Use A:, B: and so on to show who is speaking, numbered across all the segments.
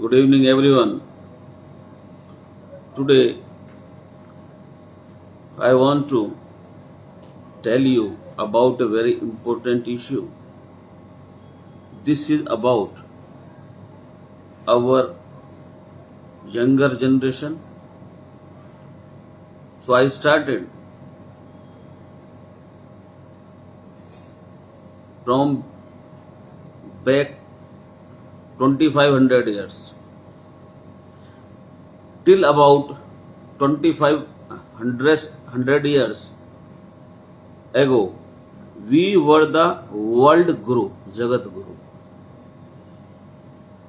A: Good evening, everyone. Today, I want to tell you about a very important issue. This is about our younger generation. So, I started from back 2500 years till about 2500 years ago. We were the world guru, Jagat Guru.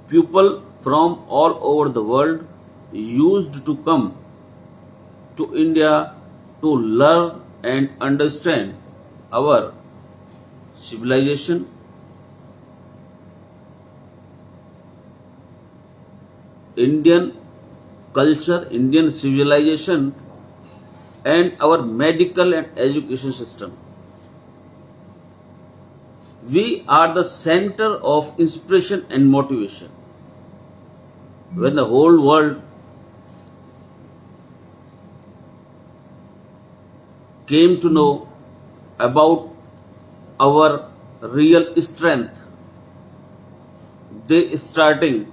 A: People from all over the world used to come to India to learn and understand our civilization, Indian culture, Indian civilization, and our medical and education system. We are the center of inspiration and motivation. When the whole world came to know about our real strength, they starting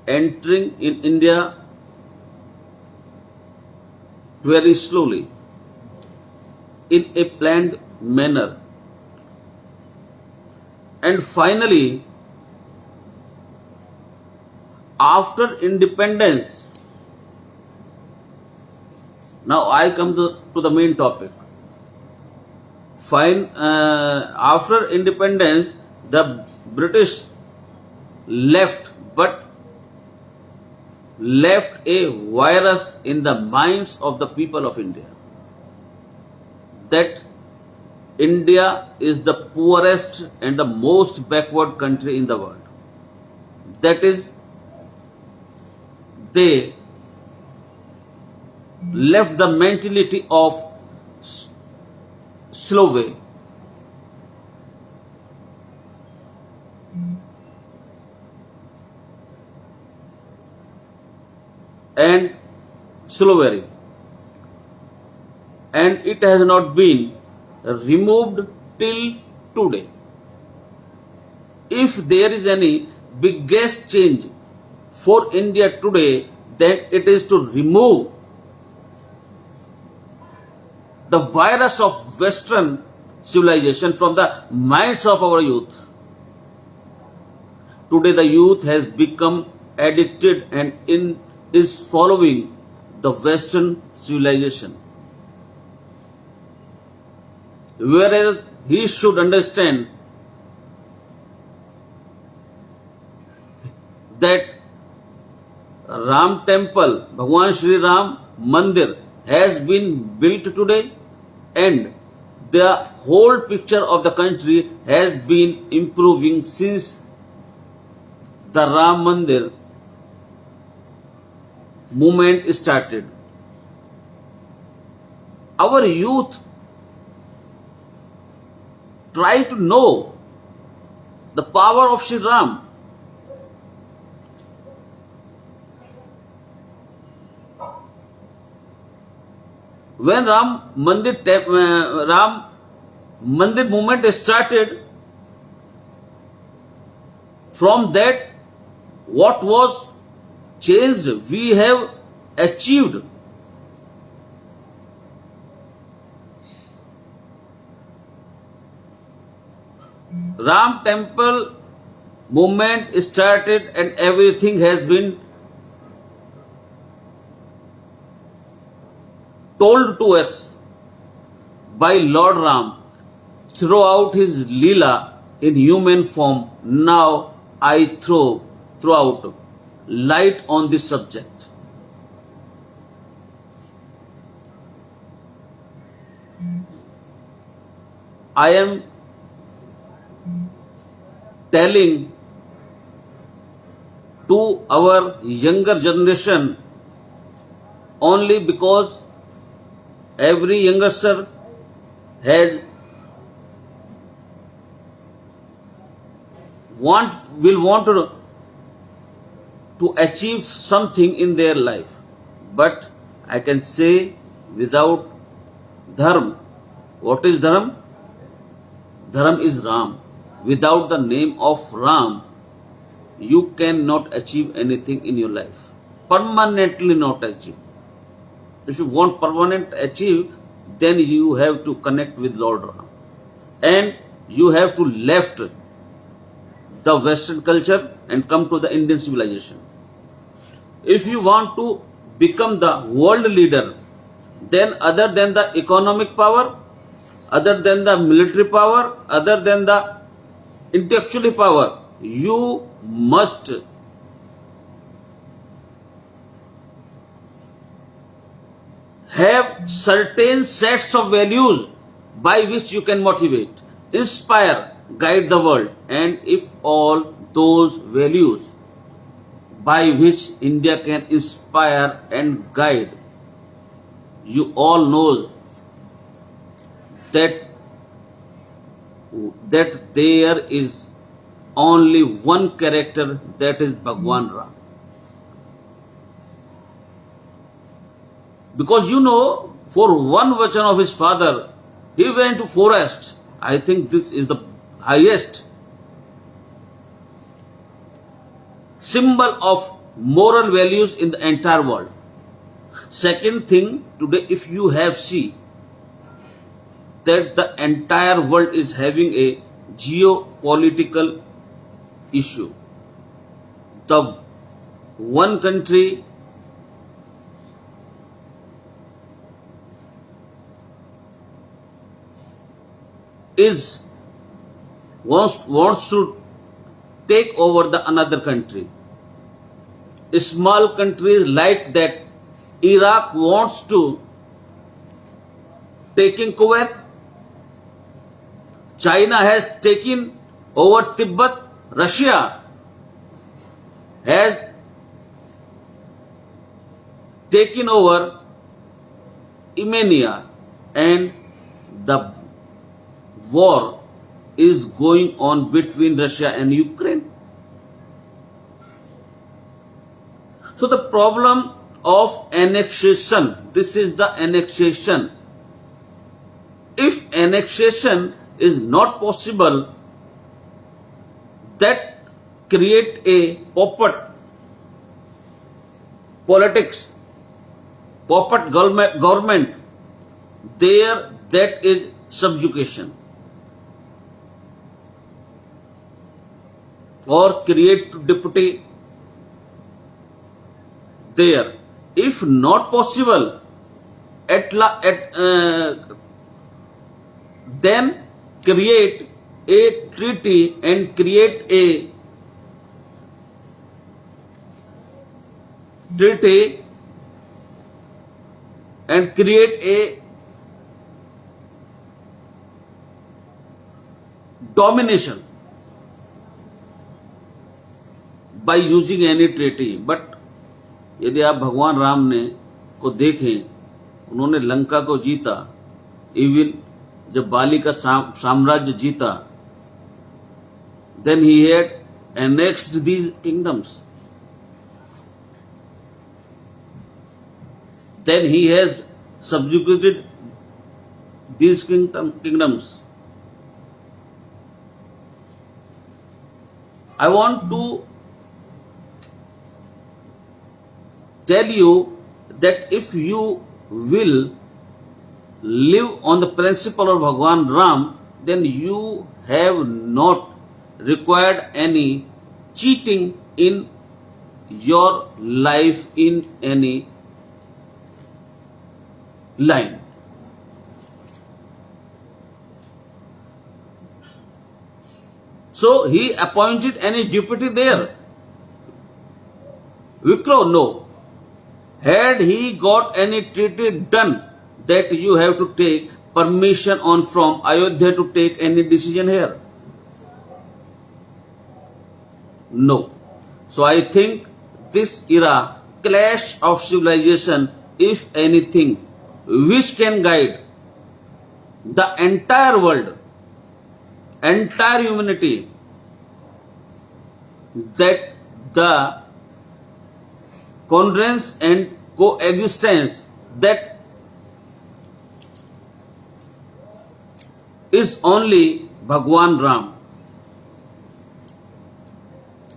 A: entering in India very slowly in a planned manner, and finally after independence. Now I come to the main topic. After independence, the British left, but left a virus in the minds of the people of India, that India is the poorest and the most backward country in the world. That is, they left the mentality of slow way. And slavery, and it has not been removed till today. If there is any biggest change for India today, then it is to remove the virus of Western civilization from the minds of our youth. Today the youth has become addicted and is following the Western civilization, whereas he should understand that Ram temple, Bhagwan Shri Ram Mandir has been built today, and the whole picture of the country has been improving since the Ram Mandir movement started. Our youth try to know the power of Shri Ram. When Ram Mandir movement started, from that what was changed, we have achieved. Ram temple movement started and everything has been told to us by Lord Ram throughout his Leela in human form. Now I throw throughout light on this subject. I am telling to our younger generation only because every youngster has will want to to achieve something in their life. But I can say without dharma, what is dharma? Dharma is Ram. Without the name of Ram, you cannot achieve anything in your life. Permanently not achieve. If you want permanent achieve, then you have to connect with Lord Ram. And you have to left the Western culture and come to the Indian civilization. If you want to become the world leader, then other than the economic power, other than the military power, other than the intellectual power, you must have certain sets of values by which you can motivate, inspire, guide the world. And if all those values by which India can inspire and guide, you all know that there is only one character, that is Bhagwan Ram. Because for one vachan of his father, he went to forest. I think this is the highest symbol of moral values in the entire world. Second thing, today if you have see that the entire world is having a geopolitical issue. The one country wants to take over the another country. Small countries like that, Iraq wants to taking Kuwait. China has taken over Tibet. Russia has taken over Armenia, and the war is going on between Russia and Ukraine. So the problem of annexation, this is the annexation. If annexation is not possible, that create a puppet politics, puppet government, there that is subjugation. Or create deputy there. If not possible, then create a treaty and create a domination by using any treaty. But यदि आप भगवान राम ने को देखें, उन्होंने लंका को जीता, even जब बाली का साम्राज्य जीता, then he had annexed these kingdoms. Then he has subjugated these kingdoms. I want to tell you that if you will live on the principle of Bhagwan Ram, then you have not required any cheating in your life in any line. So he appointed any deputy there? Vikro, no. Had he got any treaty done that you have to take permission on from Ayodhya to take any decision here? No. So I think this era, clash of civilization, if anything, which can guide the entire world, entire humanity, that the concurrence and coexistence that is only भगवान राम।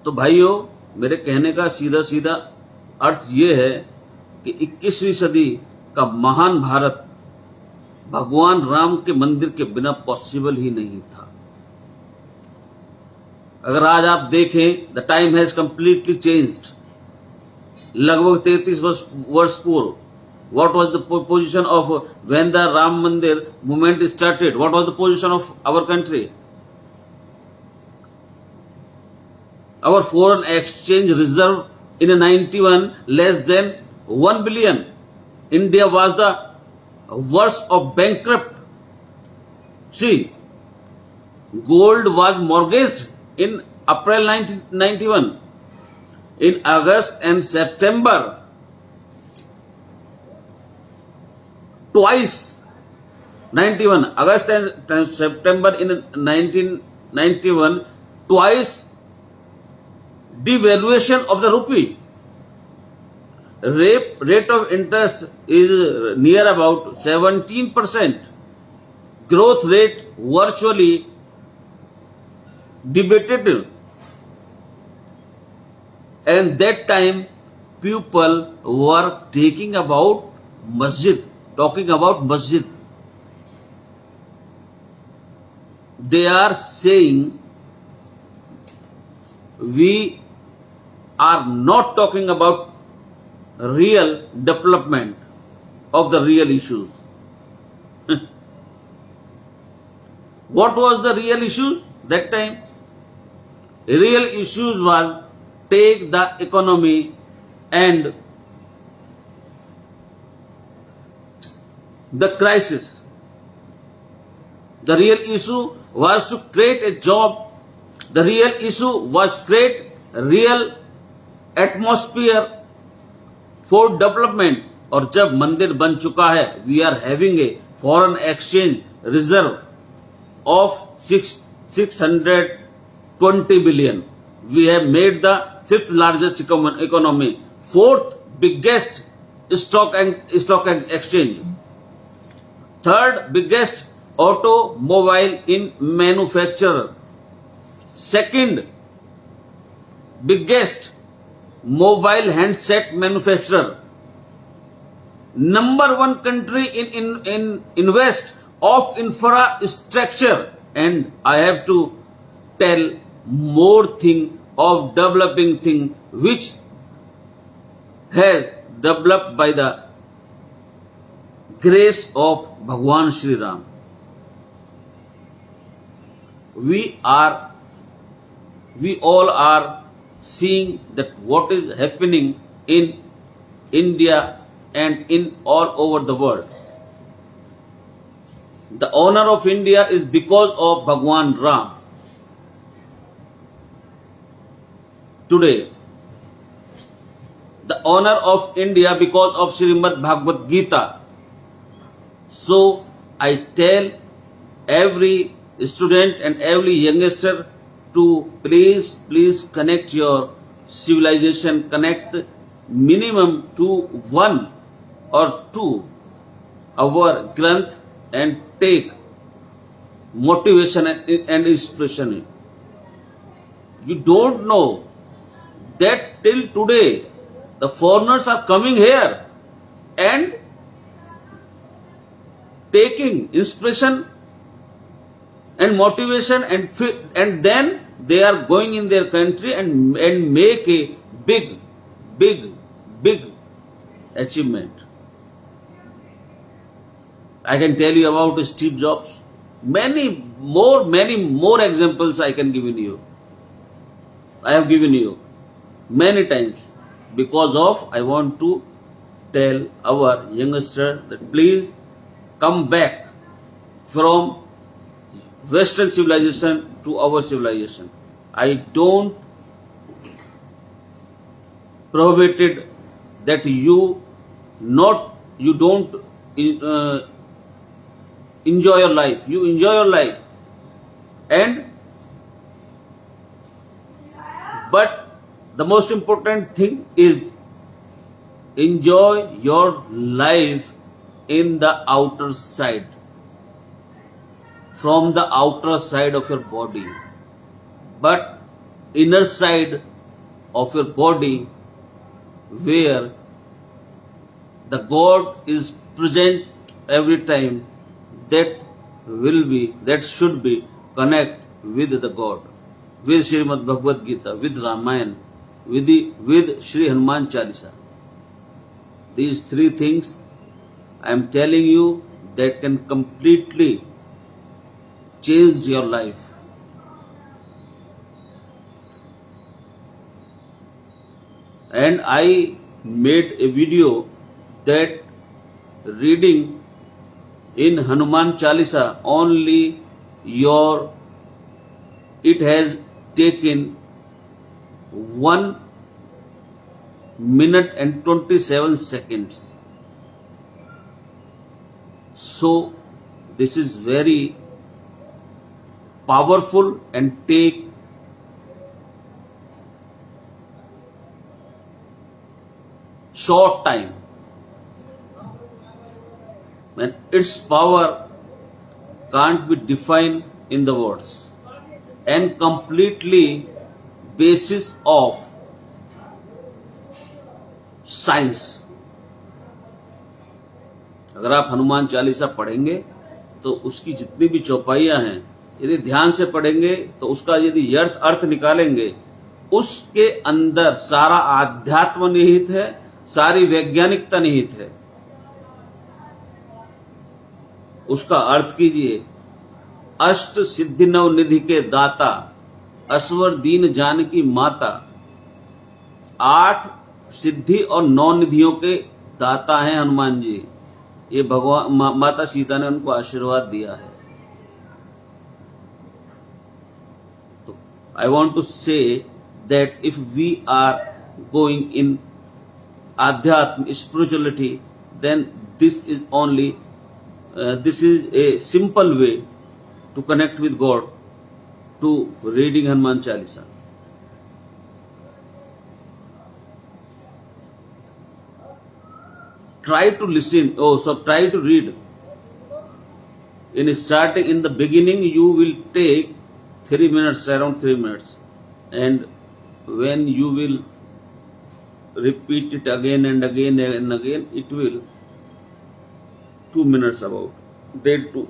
A: तो भाइयों, मेरे कहने का सीधा सीधा अर्थ ये है कि 21वीं सदी का महान भारत भगवान राम के मंदिर के बिना पॉसिबल ही नहीं था। अगर आज आप देखें, the time has completely changed. लगभग 33 वर्ष पूर्व, what was the position of when the Ram Mandir movement started? What was the position of our country? Our foreign exchange reserve in 91 less than 1 billion. India was the worst of bankrupt. See, gold was mortgaged in April 1991. In August and September, twice 91 August and September in 1991, twice devaluation of the rupee. Rate of interest is near about 17%. Growth rate virtually debated. And that time people were talking about masjid. They are saying we are not talking about real development of the real issues. What was the real issue that time? Real issues was take the economy and the crisis. The real issue was to create a job. The real issue was create real atmosphere for development. और जब मंदिर बन चुका है, we are having a foreign exchange reserve of 620 billion. We have made the 5th largest economy, 4th biggest stock exchange, 3rd biggest automobile in manufacturer, 2nd biggest mobile handset manufacturer, number 1 country in invest of infrastructure, and I have to tell more thing of developing thing which has developed by the grace of Bhagwan Shri Ram. We all are seeing that what is happening in India and in all over the world. The honor of India is because of Bhagwan Ram. Today, the honor of India because of Srimad Bhagavad Gita. So, I tell every student and every youngster to please connect your civilization, connect minimum to 1 or 2 our Granth and take motivation and inspiration. You don't know that till today the foreigners are coming here and taking inspiration and motivation, and then they are going in their country and make a big achievement. I can tell you about Steve Jobs. Many more examples I can give you. I have given you many times because of I want to tell our youngster that please come back from Western civilization to our civilization. I don't prohibited that you don't enjoy your life. You enjoy your life, but the most important thing is enjoy your life in the outer side, from the outer side of your body, but inner side of your body where the God is present every time, that should be connect with the God, with Srimad Bhagavad Gita, with Ramayana, with Sri Hanuman Chalisa. These three things I am telling you that can completely change your life. And I made a video that reading in Hanuman Chalisa only it has taken 1 minute and 27 seconds. So this is very powerful and take short time, and its power can't be defined in the words, and completely basis of science. अगर आप हनुमान चालीसा पढ़ेंगे तो उसकी जितनी भी चौपाइयां हैं यदि ध्यान से पढ़ेंगे तो उसका यदि अर्थ निकालेंगे, उसके अंदर सारा आध्यात्म निहित है, सारी वैज्ञानिकता निहित है. उसका अर्थ कीजिए, अष्ट सिद्धि नव निधि के दाता, असवर दीन जानकी माता. 8 सिद्धि और 9 निधियों के दाता हैं हनुमान जी. ये भगवान माता सीता ने उनको आशीर्वाद दिया है. तो I want to say that if we are going in आध्यात्म spirituality, then this is a simple way to connect with God, to reading Hanuman Chalisa. Try to listen. Try to read. In the beginning, you will take 3 minutes, around 3 minutes, and when you will repeat it again and again and again, it will 2 minutes about, 1.3 to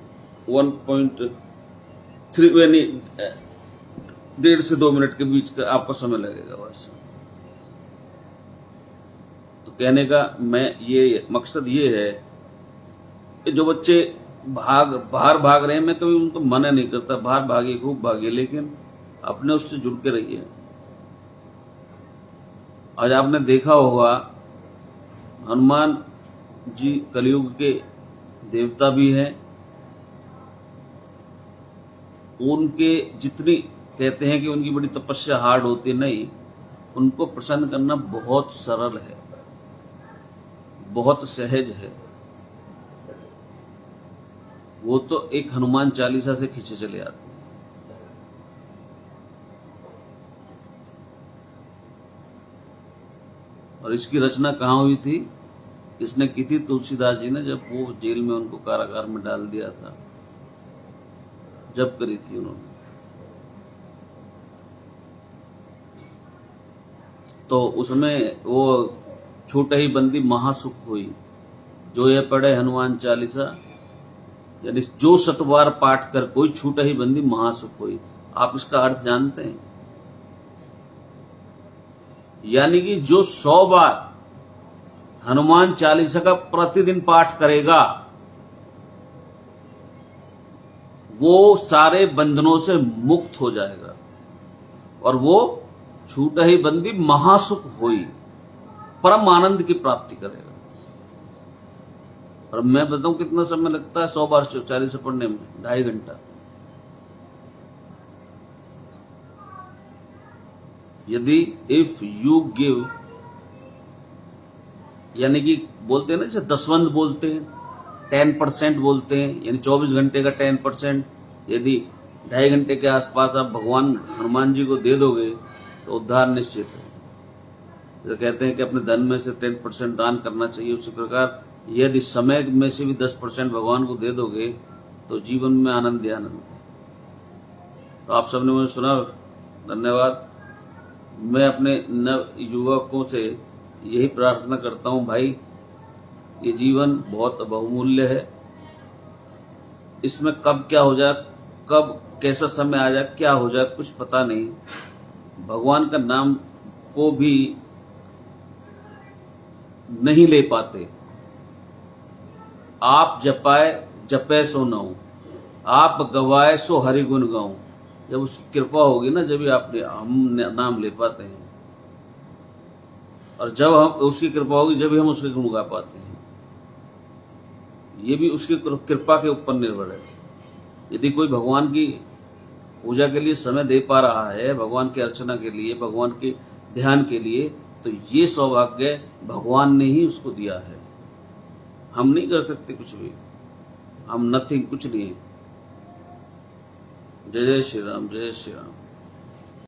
A: 1.3, when 1.5 से 2 minute के बीच का आपका समय लगेगा बस. कहने का मैं ये मकसद ये है कि जो बच्चे बाहर भाग रहे हैं, मैं कभी उनको मना नहीं करता, बाहर भागे, खूब भागे, लेकिन अपने उससे जुड़ के रहिए. आज आपने देखा होगा हनुमान जी कलयुग के देवता भी हैं. उनके जितनी कहते हैं कि उनकी बड़ी तपस्या हार्ड होती, नहीं, उनको प्रसन्न करना बहुत सरल है, बहुत सहज है. वो तो एक हनुमान चालीसा से खींचे चले आते हैं. और इसकी रचना कहाँ हुई थी, किसने की थी? तुलसीदास जी ने, जब वो जेल में उनको कारागार में डाल दिया था, जब करी थी उन्होंने. तो उसमें वो छोटा ही बंदी महासुख हुई, जो ये पढ़े हनुमान चालीसा, यानी जो 7 बार पाठ कर कोई छूटा ही बंदी महासुख हुई. आप इसका अर्थ जानते हैं? यानी कि जो 100 बार हनुमान चालीसा का प्रतिदिन पाठ करेगा, वो सारे बंधनों से मुक्त हो जाएगा, और वो छूटा ही बंदी महासुख हुई, परम आनंद की प्राप्ति करेगा. और मैं बताऊं कितना समय लगता है 100 बार चालीसा पढ़ने में? 2.5 घंटा. यदि इफ यू गिव, यानी कि बोलते हैं ना, जैसे दसवंध बोलते हैं, 10% बोलते हैं, यानी 24 घंटे का 10%, यदि 2.5 घंटे के आसपास आप भगवान हनुमान जी को दे दोगे तो उद्धार निश्चित है. जो कहते हैं कि अपने धन में से 10% दान करना चाहिए, उसी प्रकार यदि समय में से भी 10% भगवान को दे दोगे तो जीवन में आनंद ही आनंद है। तो आप सबने मुझे सुना, धन्यवाद। मैं अपने नव युवकों से यही प्रार्थना करता हूं, भाई ये जीवन बहुत बहुमूल्य है, इसमें कब क्या हो जाए, कब कैसा समय आ जाए, क्या हो जाए, कुछ पता नहीं। भगवान का नाम को भी नहीं ले पाते। आप जपाए जपे सो नऊ, आप गवाए सो हरि गुण गाऊं। जब उसकी कृपा होगी ना, जब हम नाम ले पाते हैं, और जब हम उसकी कृपा होगी जब भी हम उसके गुण गा पाते हैं। ये भी उसकी कृपा के ऊपर निर्भर है। यदि कोई भगवान की पूजा के लिए समय दे पा रहा है, भगवान की अर्चना के लिए, भगवान के ध्यान के लिए, तो ये सौभाग्य भगवान ने ही उसको दिया है। हम नहीं कर सकते कुछ भी, हम नथिंग, कुछ नहीं है। जय जय श्री राम, जय श्री राम।